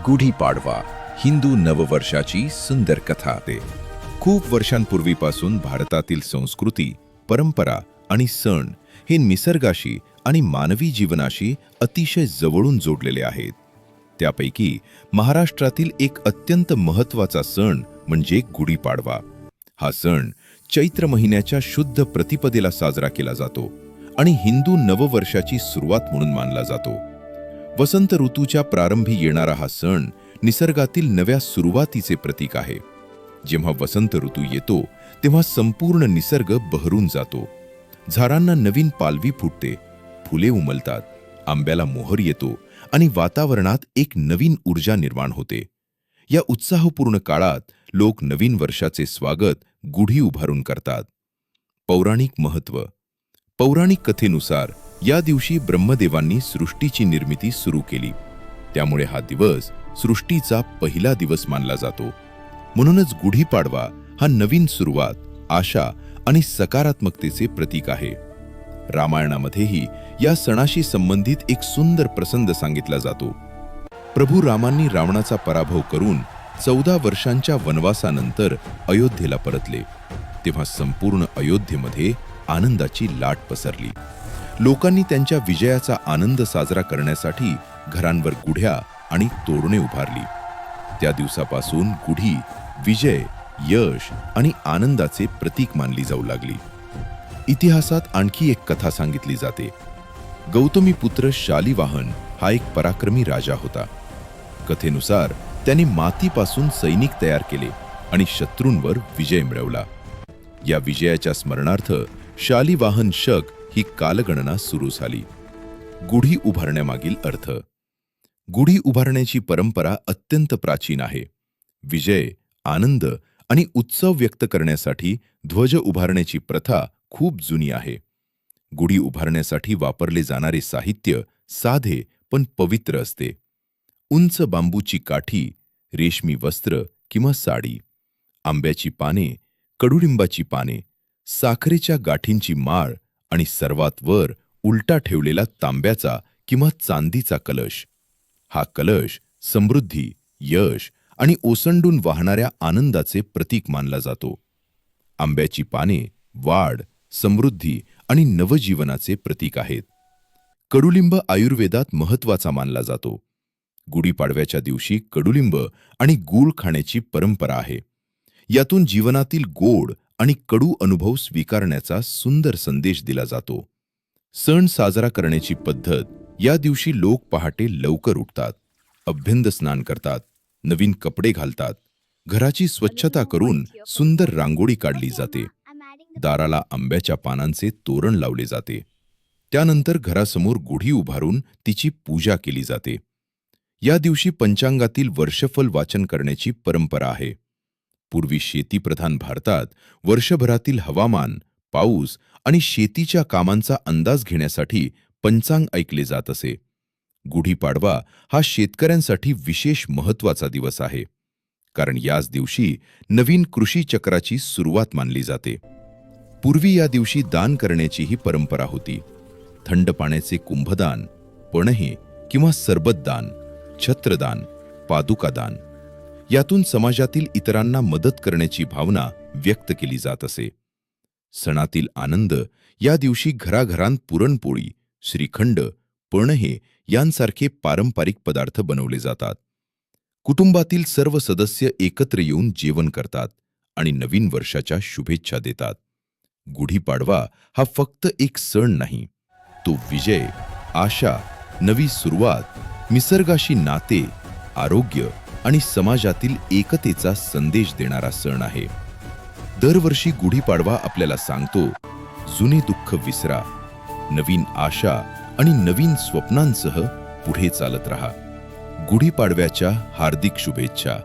गुढीपाडवा हिंदू नववर्षाची सुंदर कथा आहे. खूप वर्षांपूर्वीपासून भारतातील संस्कृती, परंपरा आणि सण हे निसर्गाशी आणि मानवी जीवनाशी अतिशय जवळून जोडलेले आहेत. त्यापैकी महाराष्ट्रातील एक अत्यंत महत्त्वाचा सण म्हणजे गुढीपाडवा. हा सण चैत्र महिन्याच्या शुद्ध प्रतिपदेला साजरा केला जातो आणि हिंदू नववर्षाची सुरुवात म्हणून मानला जातो. वसंत ऋतूच्या प्रारंभी येणारा हा सण निसर्गातील नव्या सुरुवातीचे प्रतीक आहे. जेव्हा वसंत ऋतू येतो तेव्हा संपूर्ण निसर्ग बहरून जातो. झाडांना नवीन पालवी फुटते, फुले उमलतात, आंब्याला मोहर येतो आणि वातावरणात एक नवीन ऊर्जा निर्माण होते. या उत्साहपूर्ण काळात लोक नवीन वर्षाचे स्वागत गुढी उभारून करतात. पौराणिक महत्त्व. पौराणिक कथेनुसार या दिवशी ब्रह्मदेवांनी सृष्टीची निर्मिती सुरू केली. त्यामुळे हा दिवस सृष्टीचा पहिला दिवस मानला जातो. म्हणूनच गुढीपाडवा हा नवीन सुरुवात, आशा आणि सकारात्मकतेचे प्रतीक आहे. रामायणामध्येही या सणाशी संबंधित एक सुंदर प्रसंग सांगितला जातो. प्रभू रामांनी रावणाचा पराभव करून 14 वर्षांच्या वनवासानंतर अयोध्येला परतले. तेव्हा संपूर्ण अयोध्येमध्ये आनंदाची लाट पसरली. लोकांनी त्यांच्या विजयाचा आनंद साजरा करण्यासाठी घरांवर गुढ्या आणि तोरणे उभारली. त्या दिवसापासून गुढी विजय, यश आणि आनंदाचे प्रतीक मानली जाऊ लागली. इतिहासात आणखी एक कथा सांगितली जाते. गौतमीपुत्र शालिवाहन हा एक पराक्रमी राजा होता. कथेनुसार त्याने मातीपासून सैनिक तयार केले आणि शत्रूंवर विजय मिळवला. या विजयाच्या स्मरणार्थ शालिवाहन शक ही कालगणना सुरू झाली. गुढी उभारण्यामागील अर्थ. गुढी उभारण्याची परंपरा अत्यंत प्राचीन आहे. विजय, आनंद आणि उत्सव व्यक्त करण्यासाठी ध्वज उभारण्याची प्रथा खूप जुनी आहे. गुढी उभारण्यासाठी वापरले जाणारे साहित्य साधे पण पवित्र असते. उंच बांबूची काठी, रेशमी वस्त्र किंवा साडी, आंब्याची पाने, कडुलिंबाची पाने, साखरेच्या गाठींची माळ आणि सर्वात वर उलटा ठेवलेला तांब्याचा किंवा चांदीचा कलश. हा कलश समृद्धी, यश आणि ओसंडून वाहणाऱ्या आनंदाचे प्रतीक मानला जातो. आंब्याची पाने वाढ, समृद्धी आणि नवजीवनाचे प्रतीक आहेत. कडुलिंब आयुर्वेदात महत्त्वाचा मानला जातो. गुढीपाडव्याच्या दिवशी कडुलिंब आणि गूळ खाण्याची परंपरा आहे. यातून जीवनातील गोड आणि कडू अनुभव स्वीकारण्याचा सुंदर संदेश दिला जातो. सण साजरा करण्याची पद्धत. या दिवशी लोक पहाटे लवकर उठतात, अभ्यंग स्नान करतात, नवीन कपडे घालतात, घराची स्वच्छता करून सुंदर रांगोळी काढली जाते. दाराला आंब्याच्या पानांचे तोरण लावले जाते. त्यानंतर घरासमोर गुढी उभारून तिची पूजा केली जाते. या दिवशी पंचांगातील वर्षफल वाचन करण्याची परंपरा आहे. पूर्वी शेतीप्रधान भारतात वर्षभरातील हवामान, पाऊस आणि शेतीच्या कामांचा अंदाज घेण्यासाठी पंचांग ऐकले जात असे. गुढीपाडवा हा शेतकऱ्यांसाठी विशेष महत्त्वाचा दिवस आहे, कारण याच दिवशी नवीन कृषी चक्राची सुरुवात मानली जाते. पूर्वी या दिवशी दान करण्याचीही परंपरा होती. थंड पाण्याचे कुंभदान, पणहे किंवा सरबतदान, छत्रदान, पादुकादान. यातून समाजातील इतरांना मदत करण्याची भावना व्यक्त केली जात असे. सणातील आनंद. या दिवशी घराघरांत पुरणपोळी, श्रीखंड, पणहे यांसारखे पारंपरिक पदार्थ बनवले जातात. कुटुंबातील सर्व सदस्य एकत्र येऊन जेवण करतात आणि नवीन वर्षाच्या शुभेच्छा देतात. गुढीपाडवा हा फक्त एक सण नाही, तो विजय, आशा, नवी सुरुवात, निसर्गाशी नाते, आरोग्य आणि समाजातील एकतेचा संदेश देणारा सण आहे. दरवर्षी गुढीपाडवा आपल्याला सांगतो, जुने दुःख विसरा, नवीन आशा आणि नवीन स्वप्नांसह पुढे चालत रहा. गुढीपाडव्याच्या हार्दिक शुभेच्छा.